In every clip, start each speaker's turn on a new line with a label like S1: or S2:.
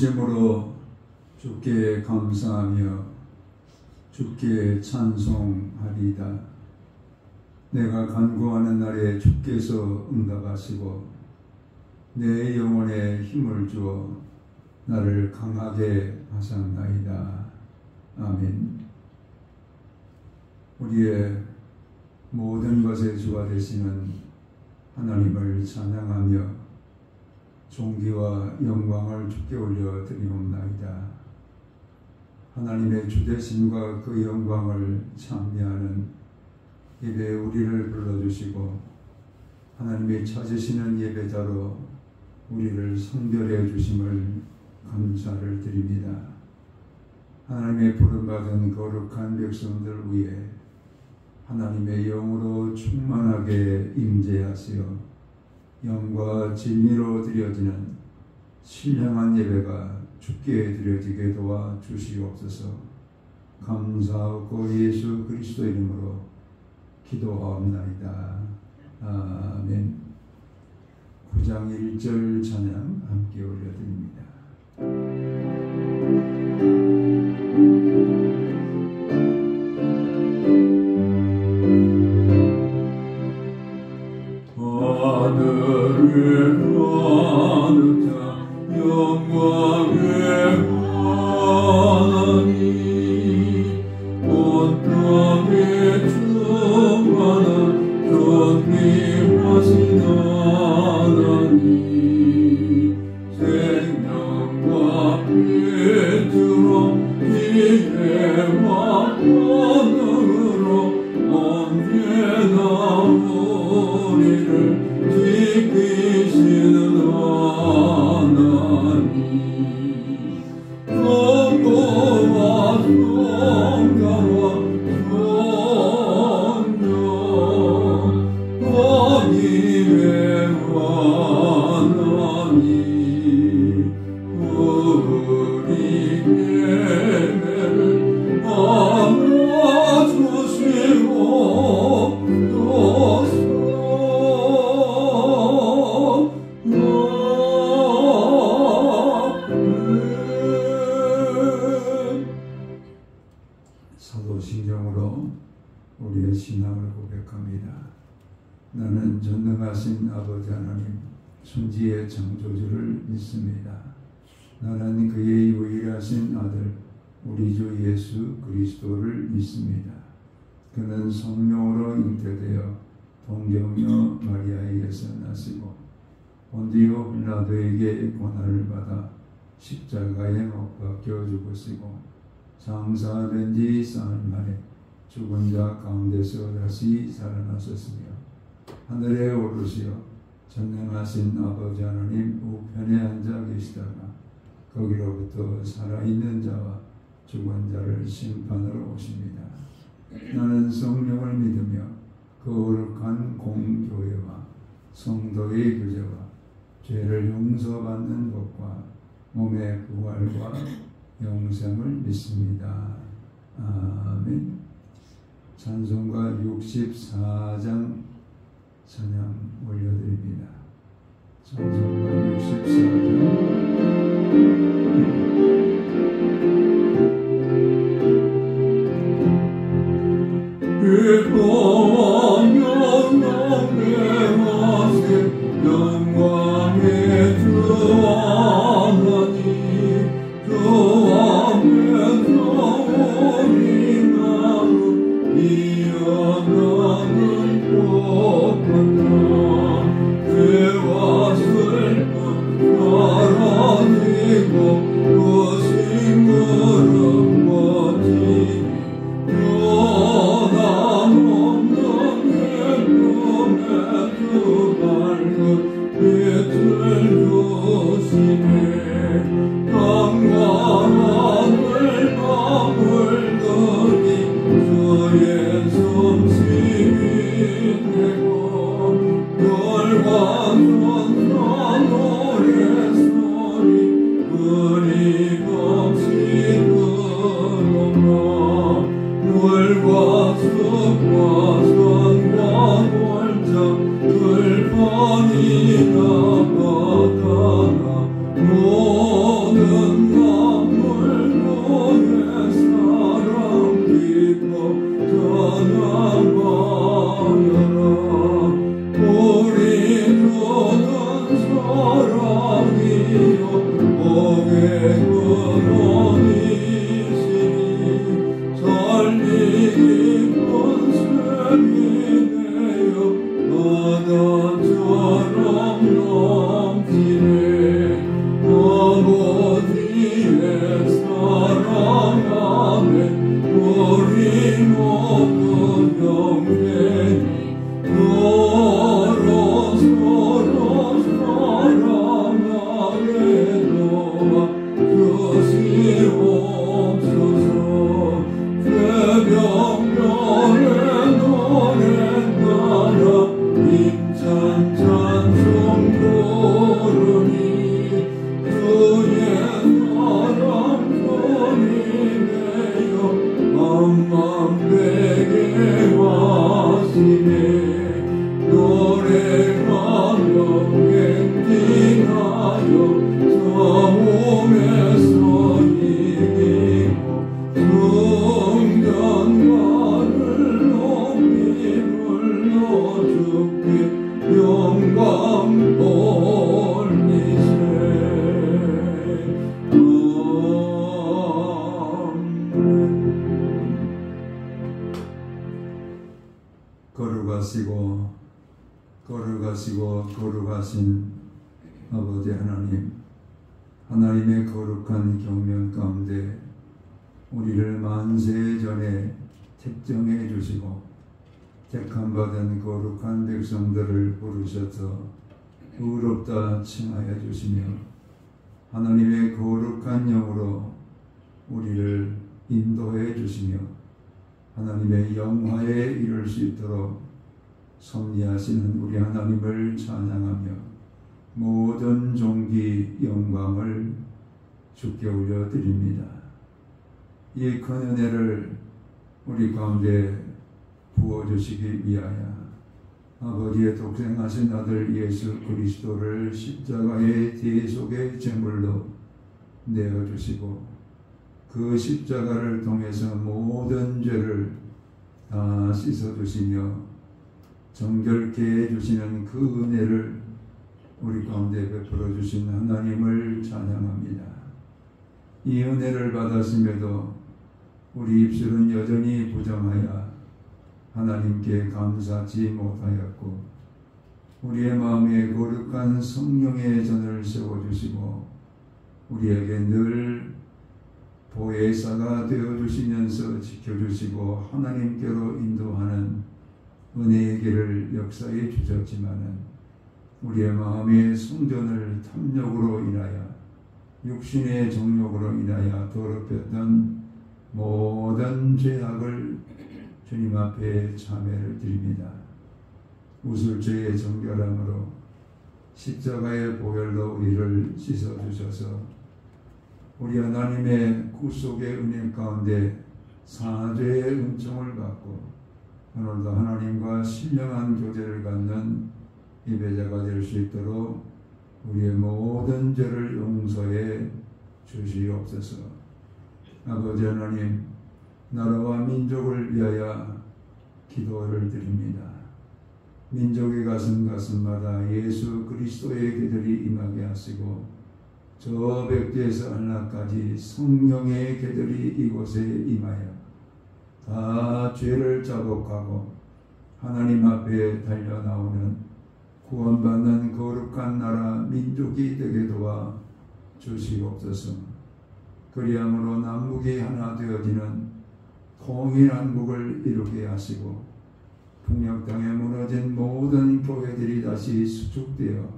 S1: 진심으로 주께 감사하며 주께 찬송하리이다. 내가 간구하는 날에 주께서 응답하시고 내 영혼에 힘을 주어 나를 강하게 하셨나이다. 아멘. 우리의 모든 것의 주가 되시는 하나님을 찬양하며 존귀와 영광을 주께 올려드리옵나이다. 하나님의 주되심과 그 영광을 찬미하는 예배에 우리를 불러주시고 하나님이 찾으시는 예배자로 우리를 성별해 주심을 감사를 드립니다. 하나님의 부름받은 거룩한 백성들 위해 하나님의 영으로 충만하게 임재하시어 영과 진리로 드려지는 신령한 예배가 주께 드려지게 도와 주시옵소서. 감사하고 예수 그리스도 이름으로 기도하옵나이다. 아멘. 9장 1절 찬양 함께 올려드립니다. 하늘을 가득 차 영광의 하나님 온 땅에 충만한 존귀하신 하나님 생명과 빛으로 지혜와 권능으로 언제나 우리를 지키시는 하나님 성도와 성자와 성령 하나님의 하나님 우리 예배를 알아주시옵소서. 사도신경으로 우리의 신앙을 고백합니다. 나는 전능하신 아버지 하나님 천지의 창조주를 믿습니다. 나는 그의 유일하신 아들 우리 주 예수 그리스도를 믿습니다. 그는 성령으로 잉태되어 동정녀 마리아에게서 나시고 본디오 빌라도에게 고난을 받아 십자가에 못 박혀 죽으시고 장사된 지 사흘 만에 죽은 자 가운데서 다시 살아나셨으며 하늘에 오르시어 전능하신 아버지 하나님 우편에 앉아 계시다가 거기로부터 살아있는 자와 죽은 자를 심판하러 오십니다. 나는 성령을 믿으며 거룩한 공교회와 성도의 교제와 죄를 용서받는 것과 몸의 부활과 영생을 믿습니다. 아멘. 찬송가 64장 찬양 올려드립니다. 찬송가 64장 기뻐와 영광의 하신 영광의 주 하나님 주 앞에서 우리 나는 이어나는 복받나 죄와 슬픔 사라지고 인도하시고 거룩하신 아버지 하나님, 하나님의 거룩한 경면 가운데 우리를 만세 전에 택정해 주시고 택함받은 거룩한 백성들을 부르셔서 의롭다 칭하여 주시며 하나님의 거룩한 영으로 우리를 인도해 주시며 하나님의 영화에 이를 수 있도록 섭리하시는 우리 하나님을 찬양하며 모든 존귀 영광을 주께 올려드립니다. 이 큰 은혜를 우리 가운데 부어주시기 위하여 아버지의 독생하신 아들 예수 그리스도를 십자가의 대속의 제물로 내어주시고 그 십자가를 통해서 모든 죄를 다 씻어주시며 정결케 해주시는 그 은혜를 우리 가운데 베풀어 주신 하나님을 찬양합니다. 이 은혜를 받았음에도 우리 입술은 여전히 부정하여 하나님께 감사하지 못하였고 우리의 마음에 거룩한 성령의 전을 세워주시고 우리에게 늘 보혜사가 되어주시면서 지켜주시고 하나님께로 인도하는 은혜의 길을 역사해 주셨지만은 우리의 마음의 성전을 탐욕으로 인하여 육신의 정욕으로 인하여 더럽혔던 모든 죄악을 주님 앞에 참회를 드립니다. 웃을 죄의 정결함으로 십자가의 보혈로 우리를 씻어주셔서 우리 하나님의 구속의 은혜 가운데 사죄의 은총을 받고 오늘도 하나님과 신령한 교제를 갖는 예배자가 될 수 있도록 우리의 모든 죄를 용서해 주시옵소서. 아버지 하나님, 나라와 민족을 위하여 기도를 드립니다. 민족의 가슴마다 예수 그리스도의 계들이 임하게 하시고 저 백두에서 한라까지 성령의 계들이 이곳에 임하여 다 죄를 자복하고 하나님 앞에 달려나오는 구원받는 거룩한 나라 민족이 되게 도와 주시옵소서. 그리함으로 남북이 하나 되어지는 통일한국을 이루게 하시고 북녘 땅에 무너진 모든 교회들이 다시 수축되어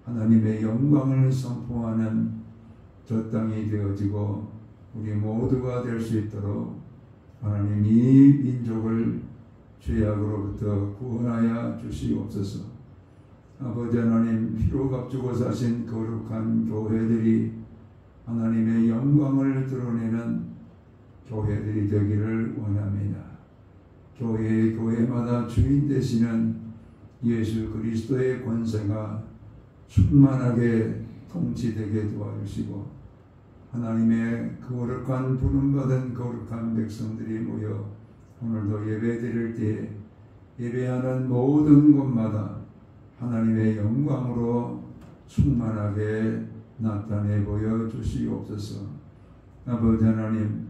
S1: 하나님의 영광을 선포하는 저 땅이 되어지고 우리 모두가 될 수 있도록 하나님 이 민족을 죄악으로부터 구원하여 주시옵소서. 아버지 하나님, 피로 값주고 사신 거룩한 교회들이 하나님의 영광을 드러내는 교회들이 되기를 원합니다. 교회마다 주인 되시는 예수 그리스도의 권세가 충만하게 통치되게 도와주시고 하나님의 거룩한 부름받은 거룩한 백성들이 모여 오늘도 예배드릴 때 예배하는 모든 곳마다 하나님의 영광으로 충만하게 나타내 보여 주시옵소서. 아버지 하나님,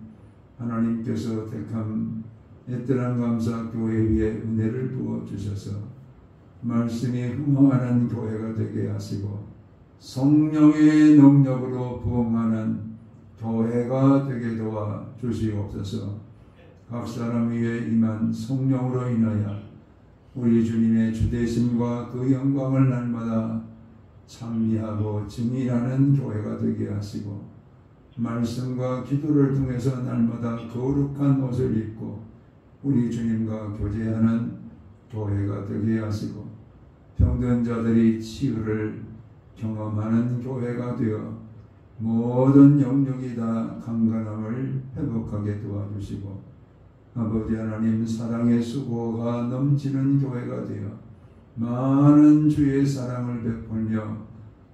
S1: 하나님께서 택한 애뜰한 감사 교회 위에 은혜를 부어 주셔서 말씀이 흥황하는 교회가 되게 하시고 성령의 능력으로 부흥하는 교회가 되게 도와 주시옵소서. 각 사람 위에 임한 성령으로 인하여 우리 주님의 주되심과 그 영광을 날마다 찬미하고 증인하는 교회가 되게 하시고 말씀과 기도를 통해서 날마다 거룩한 옷을 입고 우리 주님과 교제하는 교회가 되게 하시고 병든 자들이 치유를 경험하는 교회가 되어 모든 영역이 다 강건함을 회복하게 도와주시고 아버지 하나님, 사랑의 수고가 넘치는 교회가 되어 많은 주의 사랑을 베풀며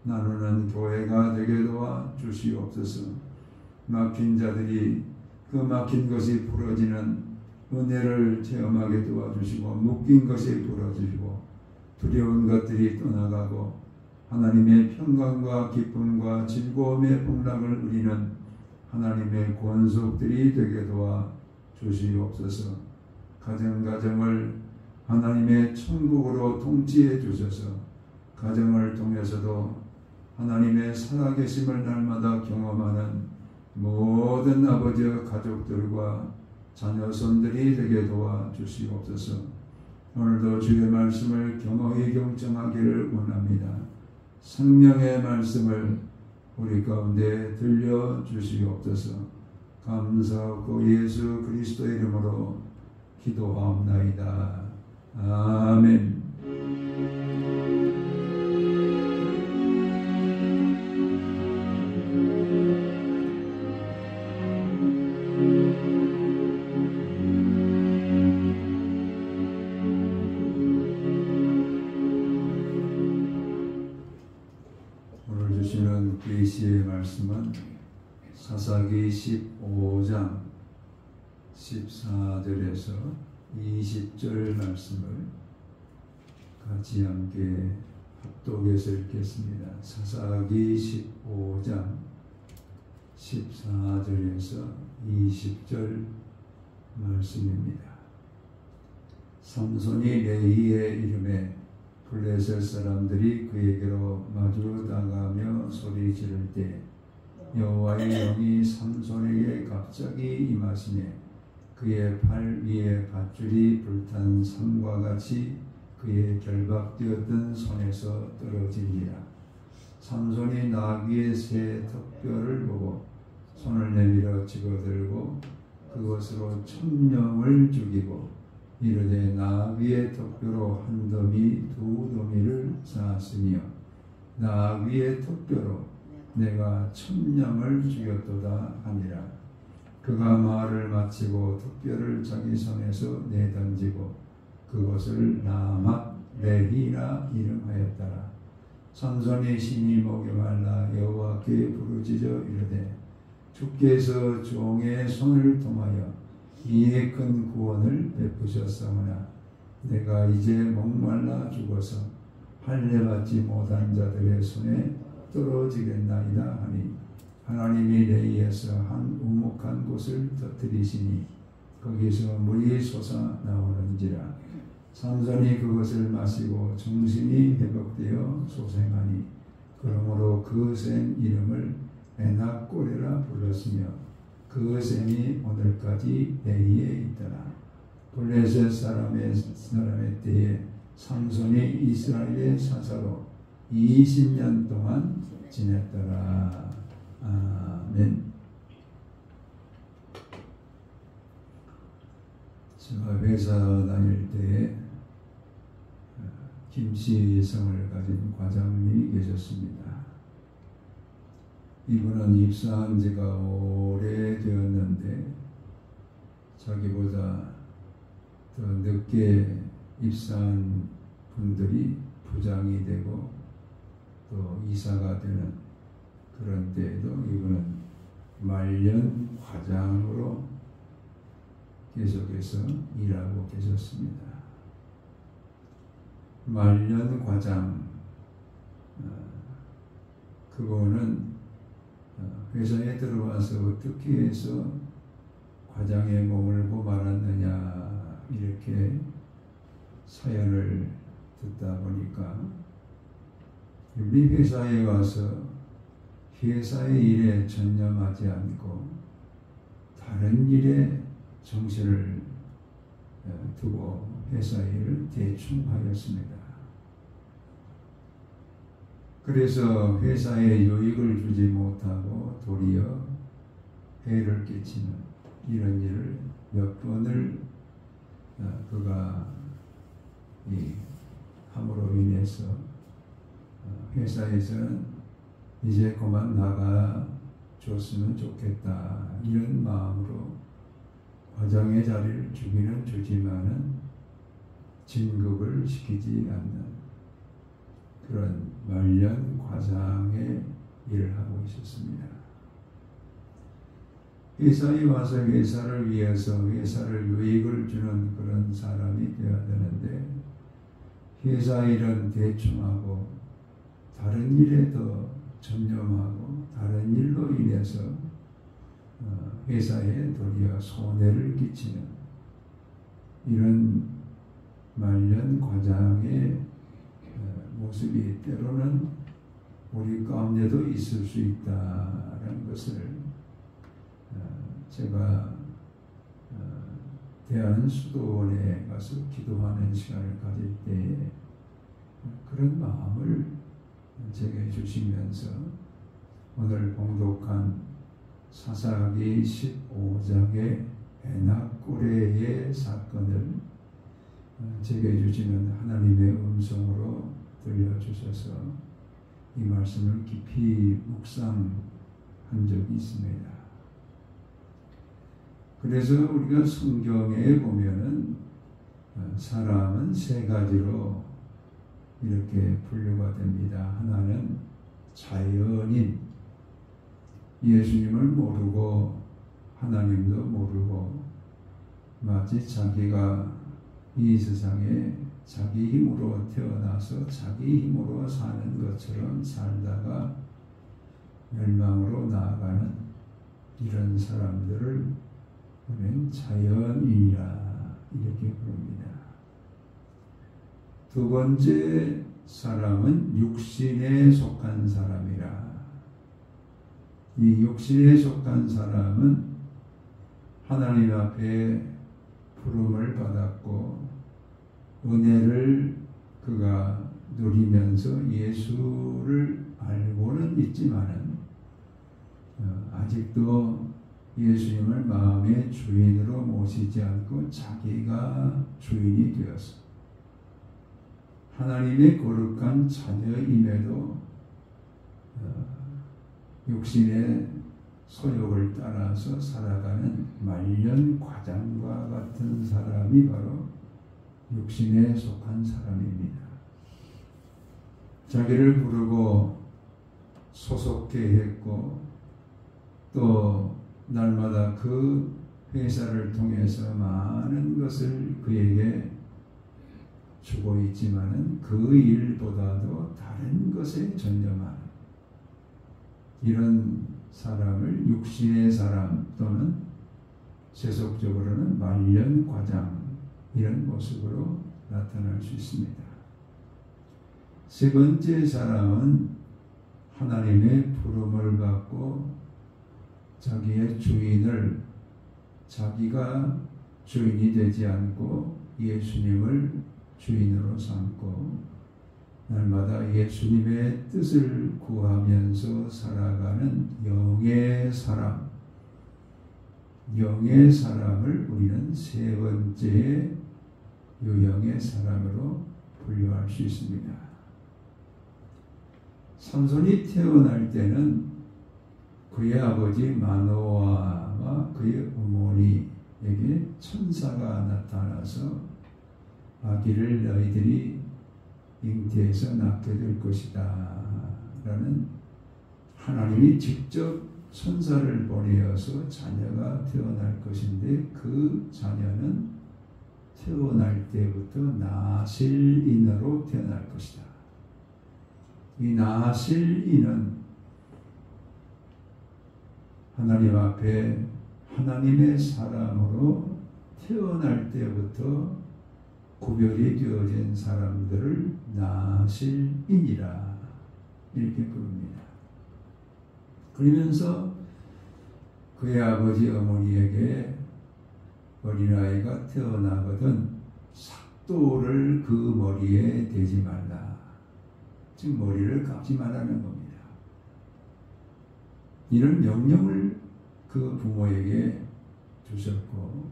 S1: 나누는 교회가 되게 도와 주시옵소서. 막힌 자들이 그 막힌 것이 풀어지는 은혜를 체험하게 도와주시고 묶인 것이 풀어지고 두려운 것들이 떠나가고 하나님의 평강과 기쁨과 즐거움의 풍랑을 누리는 하나님의 권속들이 되게 도와 주시옵소서. 가정을 하나님의 천국으로 통치해 주셔서 가정을 통해서도 하나님의 살아계심을 날마다 경험하는 모든 아버지와 가족들과 자녀손들이 되게 도와주시옵소서. 오늘도 주의 말씀을 겸허히 경청하기를 원합니다. 성령의 말씀을 우리 가운데 들려주시옵소서. 감사하고 예수 그리스도의 이름으로 기도하옵나이다. 아멘. 오늘 주시는 계시의 말씀은 사사기 15장 14절에서 20절 말씀을 같이 함께 합독해서 읽겠습니다. 사사기 15장 14절에서 20절 말씀입니다. 삼손이 레이의 이름에 블레셋 사람들이 그에게로 마주 나가며 소리 지를 때 여호와의 영이 삼손에게 갑자기 임하시매 그의 팔 위에 밧줄이 불탄 삼과 같이 그의 결박되었던 손에서 떨어지니라. 삼손이 나귀의 새 턱뼈를 보고 손을 내밀어 집어들고 그것으로 1000명을 죽이고 이르되 나귀의 턱뼈로 한 더미 두 더미를 쌓았으며 나귀의 턱뼈로 내가 1000명을 죽였도다 하니라. 그가 말을 마치고 턱뼈를 자기 손에서 내던지고 그것을 라맛 레히라 이름하였더라. 삼손이 심히 목이 말라 여호와께 부르짖어 이르되 주께서 종의 손을 통하여 이에 큰 구원을 베푸셨사오나 내가 이제 목말라 죽어서 할례받지 못한 자들의 손에 떨어지겠나이다 하니 하나님이 레이에서 한 우묵한 곳을 터뜨리시니 거기서 물이 솟아나오는지라. 삼손이 그것을 마시고 정신이 회복되어 소생하니 그러므로 그 샘 이름을 에낙고레라 불렀으며 그 샘이 오늘까지 레이에 있더라. 블레셋 사람의 때에 삼손이 이스라엘의 사사로 20년 동안 지냈더라. 아멘. 제가 회사 다닐 때에 김씨성을 가진 과장님이 계셨습니다. 이분은 입사한 지가 오래되었는데 자기보다 더 늦게 입사한 분들이 부장이 되고 또 이사가 되는 그런 때에도 이분은 말년 과장으로 계속해서 일하고 계셨습니다. 말년 과장, 그거는 회사에 들어와서 어떻게 해서 과장에 머물고 말았느냐 이렇게 사연을 듣다 보니까 우리 회사에 와서 회사의 일에 전념하지 않고 다른 일에 정신을 두고 회사 일을 대충 하였습니다. 그래서 회사에 유익을 주지 못하고 도리어 해를 끼치는 이런 일을 몇 번을 그가 함으로 인해서 회사에서는 이제 그만 나가줬으면 좋겠다 이런 마음으로 과장의 자리를 주기는 주지만은 진급을 시키지 않는 그런 말년 과장의 일을 하고 있었습니다. 회사에 와서 회사를 위해서 회사를 유익을 주는 그런 사람이 되어야 되는데 회사 일은 대충 하고 다른 일에 더 전념하고 다른 일로 인해서 회사에 도리어 손해를 끼치는 이런 말년 말년 과장의 모습이 때로는 우리 가운데도 있을 수 있다는 것을 제가 대한수도원에 가서 기도하는 시간을 가질 때에 그런 마음을 제게 주시면서 오늘 봉독한 사사기 15장의 에낙고레의 사건을 제게 주시는 하나님의 음성으로 들려주셔서 이 말씀을 깊이 묵상한 적이 있습니다. 그래서 우리가 성경에 보면은 사람은 세 가지로 이렇게 분류가 됩니다. 하나는 자연인, 예수님을 모르고 하나님도 모르고 마치 자기가 이 세상에 자기 힘으로 태어나서 자기 힘으로 사는 것처럼 살다가 멸망으로 나아가는 이런 사람들을 우리는 자연인이라 이렇게 부릅니다. 두 번째 사람은 육신에 속한 사람이라. 이 육신에 속한 사람은 하나님 앞에 부름을 받았고 은혜를 그가 누리면서 예수를 알고는 있지만은 아직도 예수님을 마음의 주인으로 모시지 않고 자기가 주인이 되어서 하나님의 거룩한 자녀임에도 육신의 소욕을 따라서 살아가는 말년 과장과 같은 사람이 바로 육신에 속한 사람입니다. 자기를 부르고 소속해 했고 또 날마다 그 회사를 통해서 많은 것을 그에게 주고 있지만은 그 일보다도 다른 것에 전념하는 이런 사람을 육신의 사람 또는 세속적으로는 말년 과장 이런 모습으로 나타날 수 있습니다. 세 번째 사람은 하나님의 부름을 받고 자기의 주인을 자기가 주인이 되지 않고 예수님을 주인으로 삼고 날마다 예수님의 뜻을 구하면서 살아가는 영의 사람, 영의 사람을 우리는 세 번째 유형의 사람으로 분류할 수 있습니다. 삼손이 태어날 때는 그의 아버지 마노아와 그의 어머니에게 천사가 나타나서 아기를 너희들이 잉태해서 낳게 될 것이다 라는 하나님이 직접 천사를 보내어서 자녀가 태어날 것인데 그 자녀는 태어날 때부터 나실인으로 태어날 것이다. 이 나실인은 하나님 앞에 하나님의 사람으로 태어날 때부터 구별이 되어진 사람들을 나실인이라 이렇게 부릅니다. 그러면서 그의 아버지 어머니에게 어린아이가 태어나거든 삭도를 그 머리에 대지 말라. 즉 머리를 감지 말라는 겁니다. 이런 명령을 그 부모에게 주셨고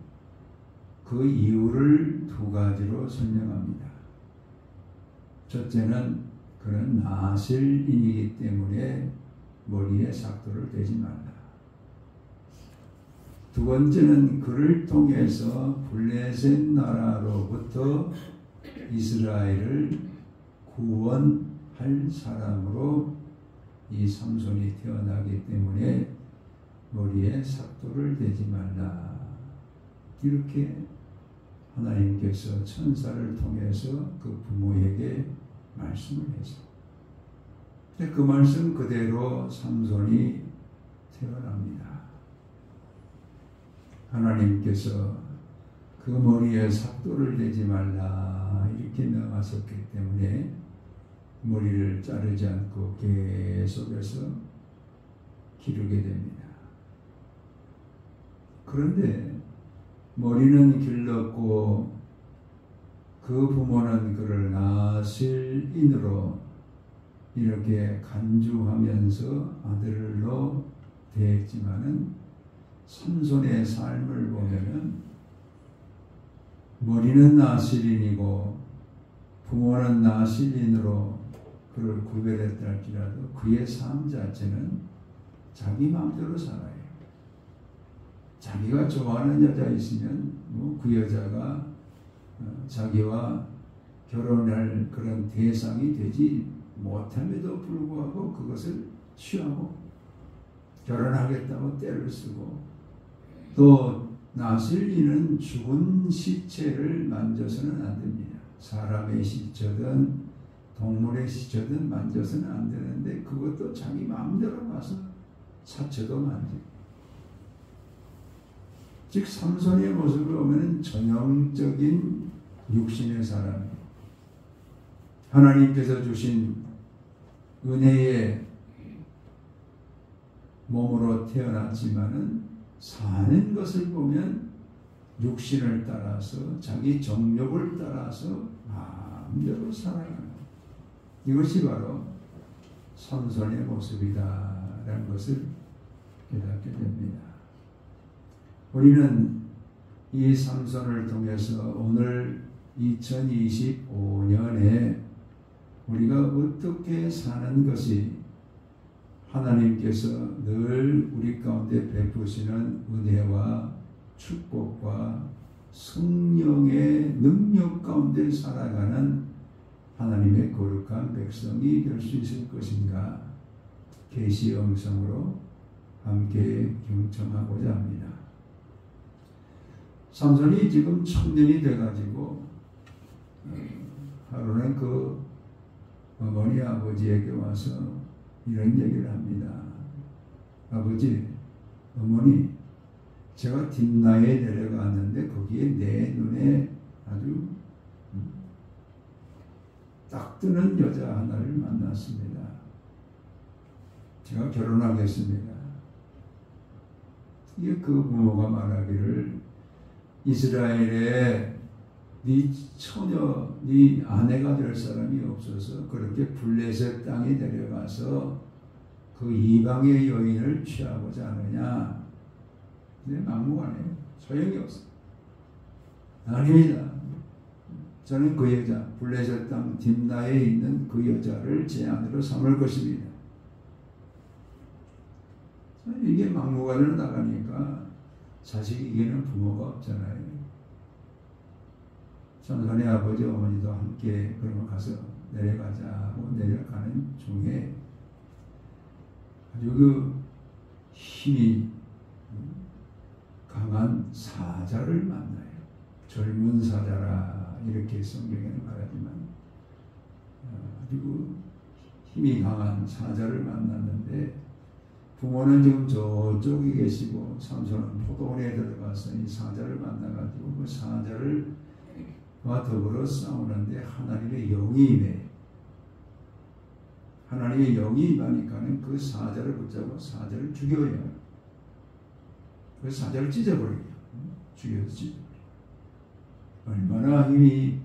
S1: 그 이유를 두 가지로 설명합니다. 첫째는 그는 나실인이기 때문에 머리에 삭도를 대지 말라. 두 번째는 그를 통해서 블레셋 나라로부터 이스라엘을 구원할 사람으로 이 삼손이 태어나기 때문에 머리에 삭도를 대지 말라. 이렇게 하나님께서 천사를 통해서 그 부모에게 말씀을 해서 그 말씀 그대로 삼손이 태어납니다. 하나님께서 그 머리에 삭도를 대지 말라 이렇게 나왔었기 때문에 머리를 자르지 않고 계속해서 기르게 됩니다. 그런데 머리는 길렀고 그 부모는 그를 나실인으로 이렇게 간주하면서 아들로 대했지만은 삼손의 삶을 보면은 머리는 나실인이고 부모는 나실인으로 그를 구별했다 할지라도 그의 삶 자체는 자기 마음대로 살아요. 자기가 좋아하는 여자 있으면 뭐 그 여자가 자기와 결혼할 그런 대상이 되지 못함에도 불구하고 그것을 취하고 결혼하겠다고 떼를 쓰고, 또 나실인은 죽은 시체를 만져서는 안 됩니다. 사람의 시체든 동물의 시체든 만져서는 안 되는데 그것도 자기 마음대로 가서 사체도 만지고, 즉 삼손의 모습을 보면 전형적인 육신의 사람이에요. 하나님께서 주신 은혜의 몸으로 태어났지만은 사는 것을 보면 육신을 따라서 자기 정욕을 따라서 마음대로 살아가는, 이것이 바로 삼손의 모습이다라는 것을 깨닫게 됩니다. 우리는 이 삼손을 통해서 오늘 2025년에 우리가 어떻게 사는 것이 하나님께서 늘 우리 가운데 베푸시는 은혜와 축복과 성령의 능력 가운데 살아가는 하나님의 거룩한 백성이 될 수 있을 것인가, 계시 음성으로 함께 경청하고자 합니다. 삼손이 지금 청년이 돼가지고 하루는 그 어머니 아버지에게 와서 이런 얘기를 합니다. 아버지, 어머니, 제가 딥나에 내려갔는데 거기에 내 눈에 아주 딱 뜨는 여자 하나를 만났습니다. 제가 결혼하겠습니다. 이게 그 부모가 말하기를, 이스라엘에 네 처녀, 네 아내가 될 사람이 없어서 그렇게 블레셋 땅에 내려가서 그 이방의 여인을 취하고자 하느냐. 근데 막무가내요. 소용이 없어. 아닙니다. 저는 그 여자, 블레셋 땅 딥나에 있는 그 여자를 제 아내로 삼을 것입니다. 이게 막무가내로 나가니까 자식에게는 부모가 없잖아요. 삼손의 아버지 어머니도 함께 그러면 가서 내려가자 하고 내려가는 중에 아주 그 힘이 강한 사자를 만나요. 젊은 사자라 이렇게 성경에는 말하지만 아주 그 힘이 강한 사자를 만났는데, 부모는 지금 저쪽에 계시고 삼손은 포도원에 들어가서 이 사자를 만나가지고 그 사자를 와 더불어 싸우는데 하나님의 영이 임해. 하나님의 영이 임하니까는 그 사자를 붙잡고 사자를 죽여요. 그 사자를 찢어버려요. 죽여서 찢어버려요. 얼마나 힘이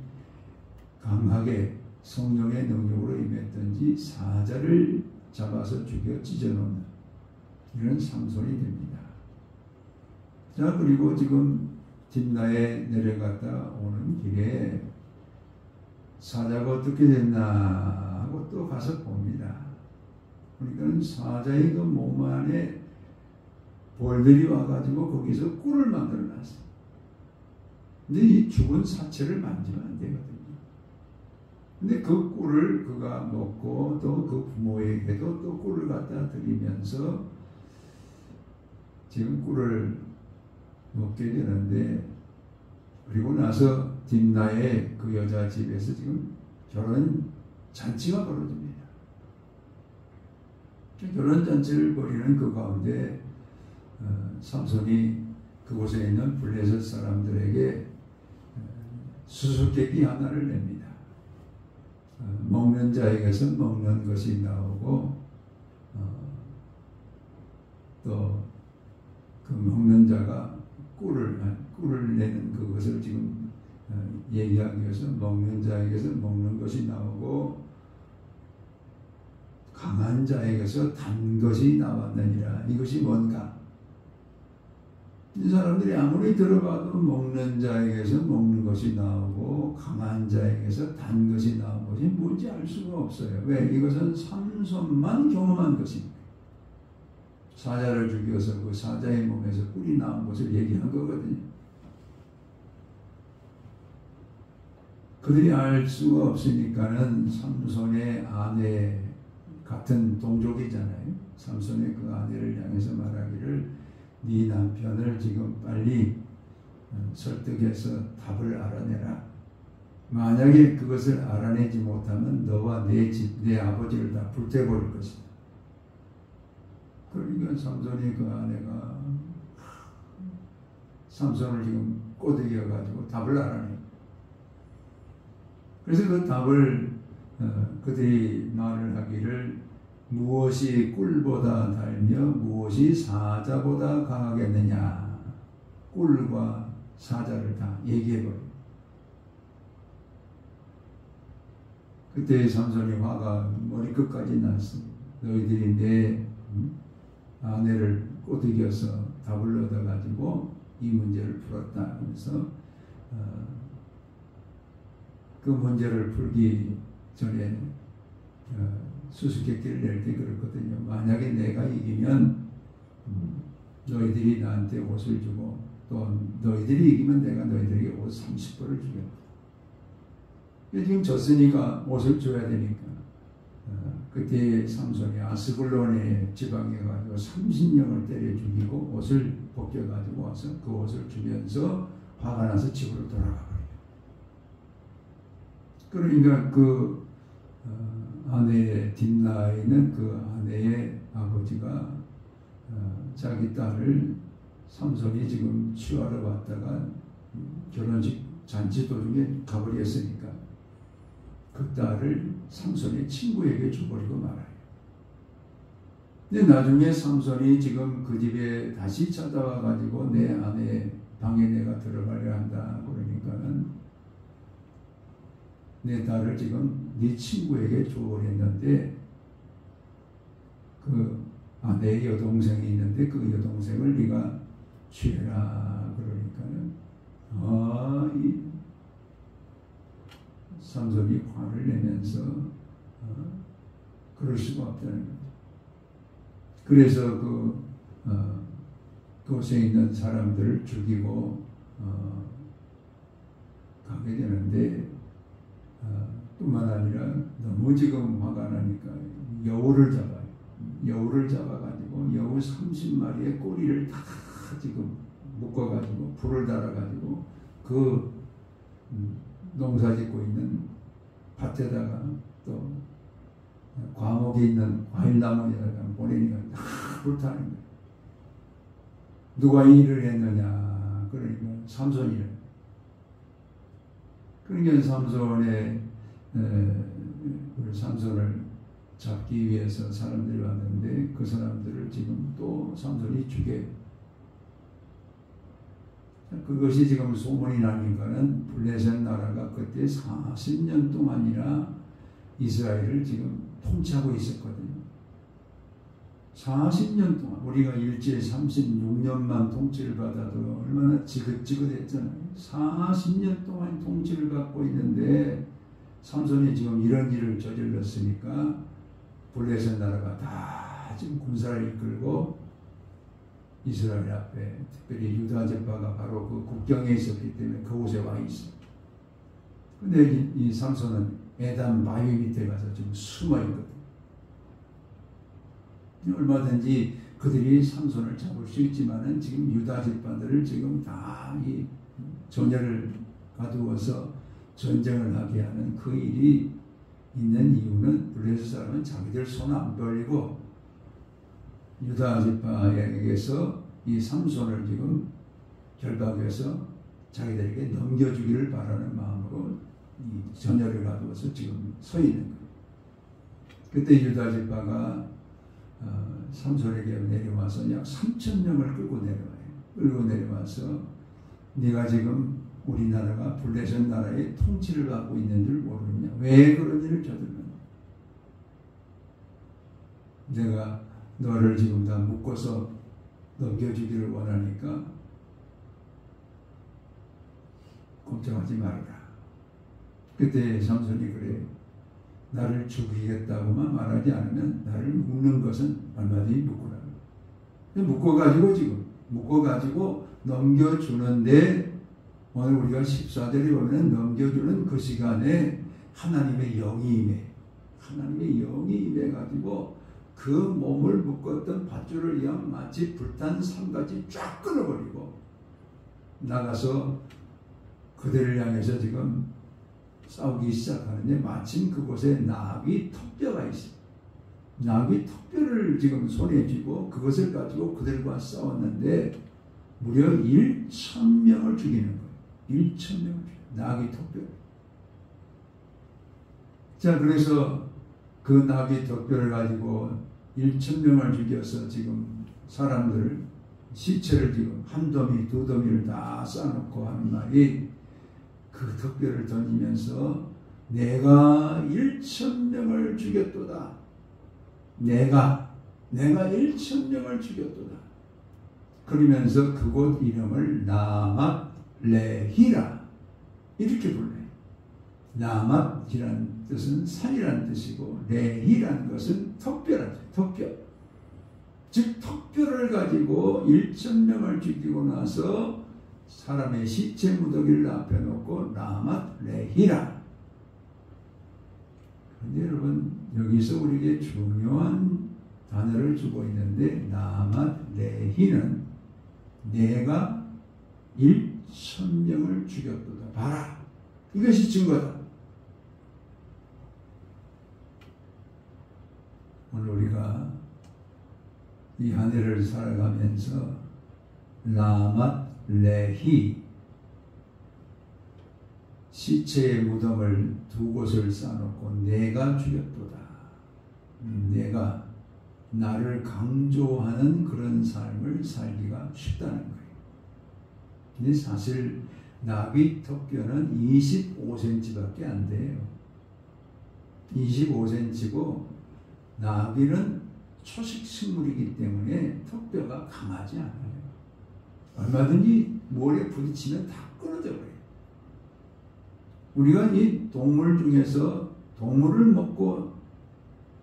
S1: 강하게 성령의 능력으로 임했던지 사자를 잡아서 죽여 찢어놓는 이런 삼손이 됩니다. 자, 그리고 지금 딥나에 내려갔다 오는 길에 사자가 어떻게 됐나 하고 또 가서 봅니다. 그러니까 사자의 그 몸 안에 벌들이 와가지고 거기서 꿀을 만들어 놨어요. 근데 이 죽은 사체를 만지면 안 되거든요. 근데 그 꿀을 그가 먹고 또 그 부모에게도 또 꿀을 갖다 드리면서 지금 꿀을 먹게 되는데, 그리고 나서 딥나의 그 여자 집에서 지금 결혼 잔치가 벌어집니다. 결혼 잔치를 벌이는 그 가운데 삼손이 그곳에 있는 블레셋 사람들에게 수수께끼 하나를 냅니다. 먹는 자에게서 먹는 것이 나오고 또 그 먹는 자가 꿀을 내는 그것을 지금 얘기하기 위해서 먹는 자에게서 먹는 것이 나오고 강한 자에게서 단 것이 나왔느니라. 이것이 뭔가? 이 사람들이 아무리 들어봐도 먹는 자에게서 먹는 것이 나오고 강한 자에게서 단 것이 나온 것이 뭔지 알 수가 없어요. 왜? 이것은 삼손만 경험한 것입니다. 사자를 죽여서 그 사자의 몸에서 꿀이 나온 것을 얘기한 거거든요. 그들이 알 수가 없으니까는 삼손의 아내 같은 동족이잖아요. 삼손의 그 아내를 향해서 말하기를 네 남편을 지금 빨리 설득해서 답을 알아내라. 만약에 그것을 알아내지 못하면 너와 내 집, 내 아버지를 다 불태워버릴 것이다. 그러니까 삼손이 그 아내가 삼손을 지금 꼬드겨가지고 답을 알아내. 그래서 그 답을 그들이 말을 하기를 무엇이 꿀보다 달며 무엇이 사자보다 강하겠느냐. 꿀과 사자를 다 얘기해버려. 그때 삼손이 화가 머리끝까지 났습니다. 너희들이 내 아내를 꼬드겨서 답을 얻어가지고 이 문제를 풀었다 하면서 그 문제를 풀기 전에 수수께끼를 낼 때 그렇거든요. 만약에 내가 이기면 너희들이 나한테 옷을 주고 또 너희들이 이기면 내가 너희들에게 옷 30벌을 주겠다. 지금 졌으니까 옷을 줘야 되니까 그때 삼손이 아스글론의 지방에 가지고 30명을 때려 죽이고 옷을 벗겨가지고 와서 그 옷을 주면서 화가 나서 집으로 돌아가 버려요. 그러니까 그 아내의 딥나에는 그 아내의 아버지가 자기 딸을 삼손이 지금 취하러 왔다가 결혼식 잔치 도중에 가버렸으니까 그 딸을 삼손의 친구에게 줘버리고 말아요. 근데 나중에 삼손이 지금 그 집에 다시 찾아와 가지고 내 아내 방에 내가 들어가려 한다 그러니까는 내 딸을 지금 네 친구에게 줘버렸는데 그 아내의 여동생이 있는데 그 여동생을 네가 취해라 그러니까는 이 삼손이 화를 내면서 그럴 수가 없다는 거죠. 그래서 그곳에 있는 사람들을 죽이고 가게 되는데 뿐만 아니라 너무 지금 화가 나니까 여우를 잡아요. 여우를 잡아가지고 여우 30마리의 꼬리를 다 지금 묶어가지고 불을 달아가지고 그 농사 짓고 있는 밭에다가 또 과목에 있는 과일나무에다가 보내니까 다 불타는 거예요. 누가 이 일을 했느냐 그러니까 삼손이래. 그러니까 삼손을 잡기 위해서 사람들이 왔는데 그 사람들을 지금 또 삼손이 죽여요. 그것이 지금 소문이 나니까는 블레셋 나라가 그때 40년 동안이나 이스라엘을 지금 통치하고 있었거든요. 40년 동안 우리가 일제 36년만 통치를 받아도 얼마나 지긋지긋했잖아요. 40년 동안 통치를 받고 있는데 삼손이 지금 이런 일을 저질렀으니까 블레셋 나라가 다 지금 군사를 이끌고 이스라엘 앞에 특별히 유다 지파가 바로 그 국경에 있었기 때문에 그곳에 와 있어요. 근데 이 삼손은 에단 바위 밑에 가서 지금 숨어 있거든요. 얼마든지 그들이 삼손을 잡을 수 있지만은 지금 유다 지파들을 지금 다 이 전열을 가두어서 전쟁을 하게 하는 그 일이 있는 이유는 블레셋 사람은 자기들 손 안 벌리고 유다 지파에게서 이 삼손을 지금 결박해서 자기들에게 넘겨주기를 바라는 마음으로 이 전열을 가두어서 지금 서 있는 거예요. 그때 유다 지파가 삼손에게 내려와서 약 3,000명을 끌고 내려와서 네가 지금 우리나라가 블레셋 나라의 통치를 받고 있는 줄 모르느냐? 왜 그런 일을 저질렀냐? 내가 너를 지금 다 묶어서 넘겨주기를 원하니까 걱정하지 말아라. 그때 삼손이 그래. 나를 죽이겠다고만 말하지 않으면 나를 묶는 것은 얼마든지 묶으라. 묶어가지고 넘겨주는데 오늘 우리가 14절에 보면 넘겨주는 그 시간에 하나님의 영이 임해가지고 그 몸을 묶었던 밧줄을 그냥 마치 불탄 삼같이 쫙 끊어버리고 나가서 그들을 향해서 지금 싸우기 시작하는데 마침 그곳에 나귀 턱뼈가 있어요. 나귀 턱뼈를 지금 손에 쥐고 그것을 가지고 그들과 싸웠는데 무려 1,000명을 죽이는 거예요. 1,000명을 죽이는 나귀 턱뼈. 자, 그래서 그 나귀 턱뼈를 가지고 1,000명을 죽여서 지금 사람들 시체를 지금 한 더미 두 더미를 다 쌓아놓고 하는 말이 그 턱뼈를 던지면서 내가 1,000명을 죽였도다. 내가 1,000명을 죽였도다. 그러면서 그곳 이름을 나맛 레히라 이렇게 불러요. 나맛이라는 뜻은 산이라는 뜻이고 레히라는 것은 턱뼈라는 턱뼈. 즉 턱뼈를 가지고 1,000명을 죽이고 나서 사람의 시체 무더기를 앞에 놓고 라맛 레히라. 그런데 여러분 여기서 우리에게 중요한 단어를 주고 있는데 라맛 레히는 내가 1,000명을 죽였도다. 봐라. 이것이 증거다. 오늘 우리가 이 한 해를 살아가면서 라맛 레히 시체의 무덤을 두 곳을 쌓아놓고 내가 죽였도다. 내가 나를 강조하는 그런 삶을 살기가 쉽다는 거예요. 근데 사실 나귀 턱뼈는 25cm밖에 안 돼요. 25cm고 나귀는 초식 식물이기 때문에 턱뼈가 강하지 않아요. 얼마든지 모래 부딪히면 다 끊어져 버려요. 우리가 이 동물 중에서 동물을 먹고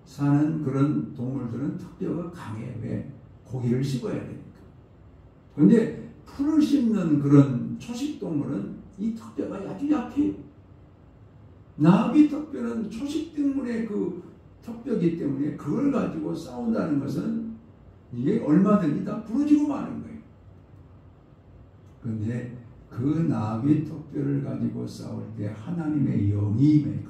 S1: 사는 그런 동물들은 턱뼈가 강해요. 왜? 고기를 씹어야 되니까. 그런데 풀을 씹는 그런 초식 동물은 이 턱뼈가 아주 약해요. 나귀 턱뼈는 초식 동물의 그 턱뼈이기 때문에 그걸 가지고 싸운다는 것은 이게 얼마든지 다 부러지고 마는 거예요. 그런데 그 나귀 턱뼈를 가지고 싸울 때 하나님의 영이 임해요.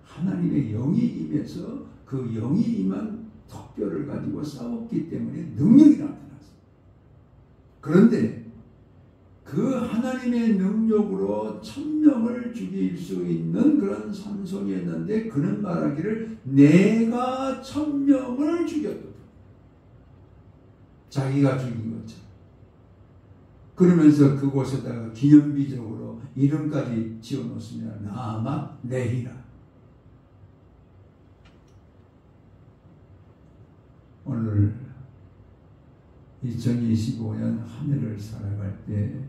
S1: 하나님의 영이 임해서 그 영이 임한 턱뼈를 가지고 싸웠기 때문에 능력이 나타났어요. 그런데 그 하나님의 능력으로 1,000명을 죽일 수 있는 그런 삼손이었는데 그는 말하기를 내가 1,000명을 죽였다. 자기가 죽인 거죠. 그러면서 그곳에다가 기념비적으로 이름까지 지어놓습니다. 나맛 레히라. 오늘 2025년 한 해를 살아갈 때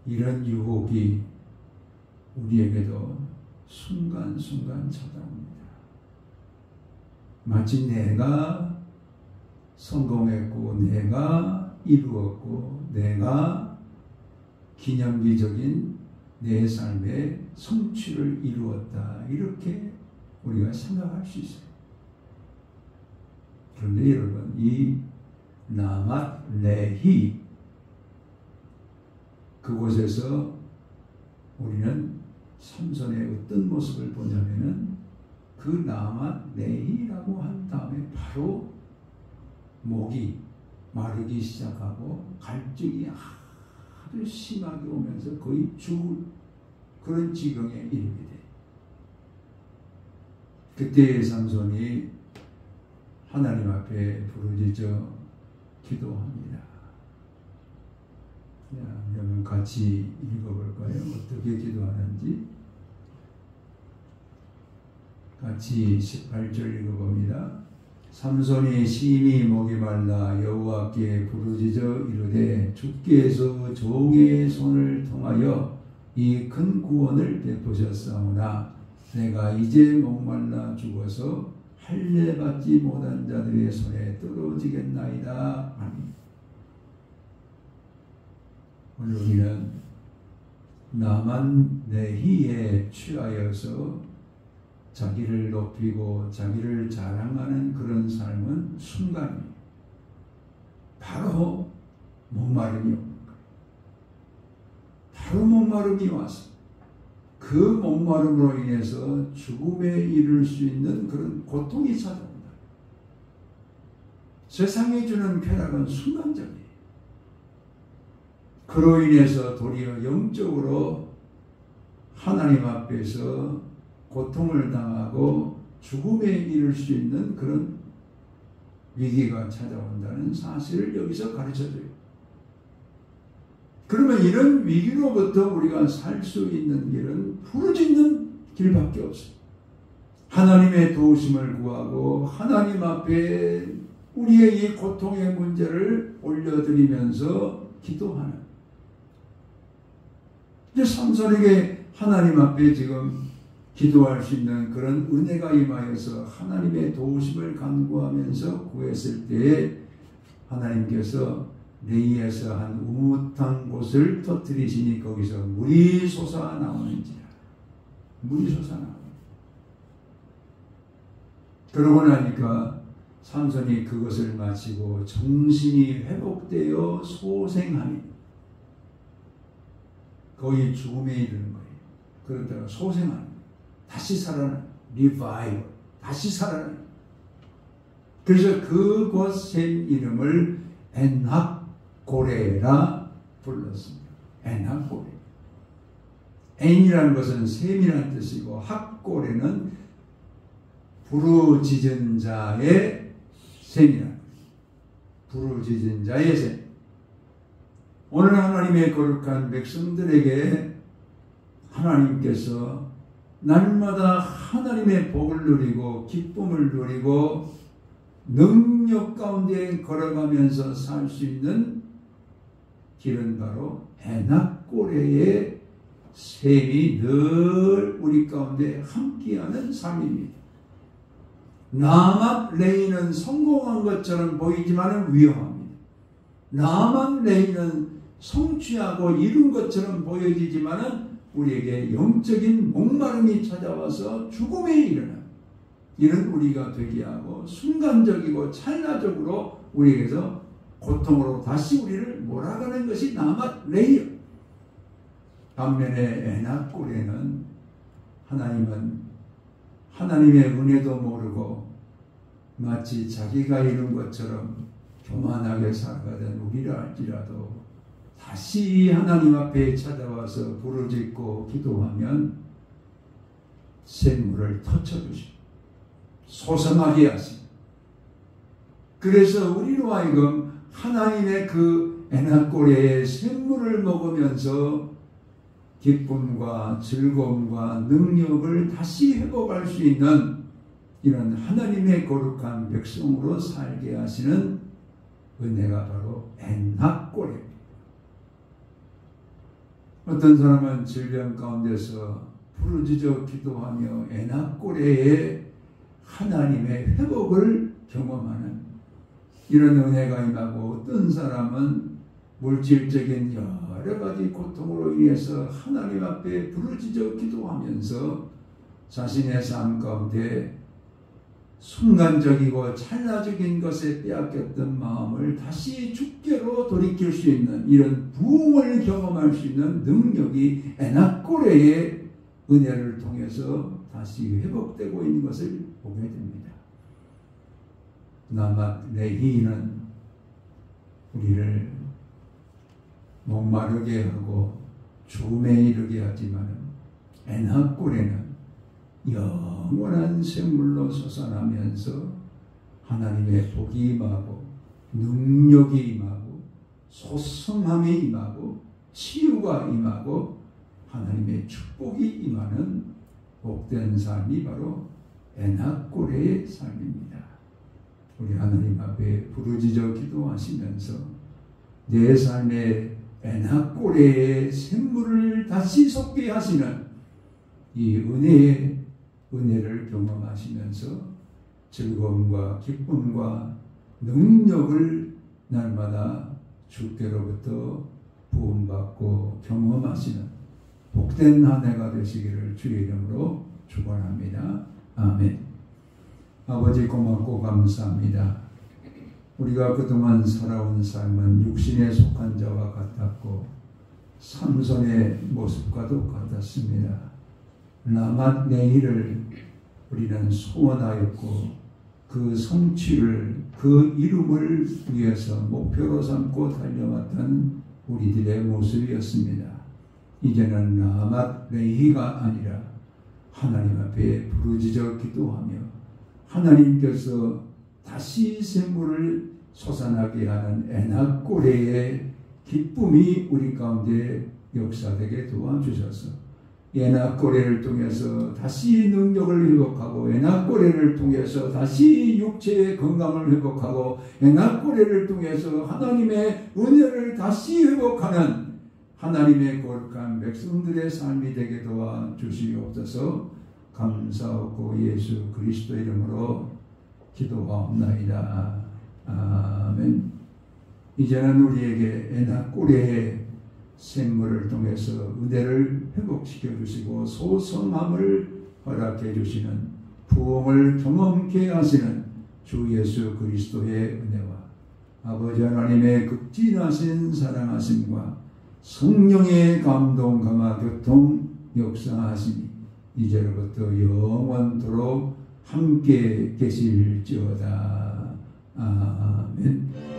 S1: 이런 유혹이 우리에게도 순간순간 찾아옵니다. 마치 내가 성공했고 내가 이루었고 내가 기념비적인 내 삶의 성취를 이루었다. 이렇게 우리가 생각할 수 있어요. 그런데 여러분 이 나맛 레히 그곳에서 우리는 삼손의 어떤 모습을 보냐면은 그 나맛 레히라고 한 다음에 바로 목이 마르기 시작하고 갈증이 아주 심하게 오면서 거의 죽을 그런 지경에 이르게 돼. 그때 삼손이 하나님 앞에 부르짖어 기도합니다. 여러분 같이 읽어볼까요? 어떻게 기도하는지. 같이 18절 읽어봅니다. 삼손이 심히 목이 말라 여호와께 부르짖어 이르되 주께서 종의 손을 통하여 이 큰 구원을 베푸셨사오나 내가 이제 목말라 죽어서 할례 받지 못한 자들의 손에 떨어지겠나이다. 아멘. 오늘 우리는 나만 내희에 취하여서 자기를 높이고 자기를 자랑하는 그런 삶은 순간이에요. 바로 목마름이 오는 거예요. 바로 목마름이 와서 그 목마름으로 인해서 죽음에 이를 수 있는 그런 고통이 찾아온다. 세상이 주는 쾌락은 순간적이에요. 그로 인해서 도리어 영적으로 하나님 앞에서 고통을 당하고 죽음에 이를 수 있는 그런 위기가 찾아온다는 사실을 여기서 가르쳐줘요. 그러면 이런 위기로부터 우리가 살 수 있는 길은 부르짖는 길밖에 없어요. 하나님의 도우심을 구하고 하나님 앞에 우리의 이 고통의 문제를 올려드리면서 기도하는. 이제 삼손에게 하나님 앞에 지금 기도할 수 있는 그런 은혜가 임하여서 하나님의 도우심을 간구하면서 구했을 때에 하나님께서 내이에서 한 우뭇한 곳을 터뜨리시니 거기서 물이 솟아나오는지라. 물이 솟아나오는. 그러고 나니까 삼손이 그것을 마치고 정신이 회복되어 소생하니 거의 죽음에 이르는 거예요. 그러다가 소생하는, 다시 살아나는, 리바이벌, 다시 살아나는. 그래서 그곳 샘 이름을 엔학고레라 불렀습니다. 엔학고레. 엔이라는 것은 샘이라는 뜻이고 학고레는 부르짖은 자의 샘이라는 거예요. 부르짖은 자의 샘. 오늘 하나님의 거룩한 백성들에게 하나님께서 날마다 하나님의 복을 누리고 기쁨을 누리고 능력 가운데 걸어가면서 살 수 있는 길은 바로 엔학고레의 샘이 늘 우리 가운데 함께하는 삶입니다. 나만 레이는 성공한 것처럼 보이지만 위험합니다. 나만 레이는 성취하고 이룬 것처럼 보여지지만 우리에게 영적인 목마름이 찾아와서 죽음에 이르는 이런 우리가 되게 하고 순간적이고 찰나적으로 우리에게서 고통으로 다시 우리를 몰아가는 것이 나만 레이요. 반면에 엔학고레는 하나님은 하나님의 은혜도 모르고 마치 자기가 이룬 것처럼 교만하게 살아가던 우리라 할지라도 다시 하나님 앞에 찾아와서 부르짖고 기도하면 샘물을 터쳐주시고 소성하게 하시고, 그래서 우리로 하여금 하나님의 그 엔학고레의 샘물을 먹으면서 기쁨과 즐거움과 능력을 다시 회복할 수 있는 이런 하나님의 거룩한 백성으로 살게 하시는 은혜가 바로 엔학고레입니다. 어떤 사람은 질병 가운데서 부르짖어 기도하며 엔학고레의 하나님의 회복을 경험하는 이런 은혜가 임하고, 어떤 사람은 물질적인 여러 가지 고통으로 인해서 하나님 앞에 부르짖어 기도하면서 자신의 삶 가운데 순간적이고 찰나적인 것에 빼앗겼던 마음을 다시 주께로 돌이킬 수 있는 이런 부흥을 경험할 수 있는 능력이 엔학고레의 은혜를 통해서 다시 회복되고 있는 것을 보게 됩니다. 나만 레히는 우리를 목마르게 하고 죽음에 이르게 하지만 엔합골에는 영원한 샘물로 솟아나면서 하나님의 복이 임하고 능력이 임하고 소성함이 임하고 치유가 임하고 하나님의 축복이 임하는 복된 삶이 바로 엔합골의 삶입니다. 우리 하나님 앞에 부르짖어 기도하시면서 내 삶의 엔합골의 샘물을 다시 솟게 하시는 이 은혜를 경험하시면서 즐거움과 기쁨과 능력을 날마다 주께로부터 부음받고 경험하시는 복된 한 해가 되시기를 주의 이름으로 축원합니다. 아멘. 아버지 고맙고 감사합니다. 우리가 그동안 살아온 삶은 육신에 속한 자와 같았고 삼손의 모습과도 같았습니다. 라맛 레히를 우리는 소원하였고 그 성취를 그 이름을 위해서 목표로 삼고 달려왔던 우리들의 모습이었습니다. 이제는 라맛 레히가 아니라 하나님 앞에 부르짖어 기도하며 하나님께서 다시 샘물을 솟아나게 하는 엔합골의 기쁨이 우리 가운데 역사되게 도와주셔서 엔합골회를 통해서 다시 능력을 회복하고 엔합골회를 통해서 다시 육체의 건강을 회복하고 엔합골회를 통해서 하나님의 은혜를 다시 회복하는 하나님의 거룩한 백성들의 삶이 되게 도와주시옵소서. 감사하고 예수 그리스도 이름으로 기도하옵나이다. 아멘. 이제는 우리에게 엔합골회의 샘물을 통해서 은혜를 회복시켜 주시고 소성함을 허락해 주시는 부흥을 경험케 하시는 주 예수 그리스도의 은혜와 아버지 하나님의 극진하신 사랑하심과 성령의 감동 감화 교통 역사하심이 이제로부터 영원토록 함께 계실지어다. 아멘.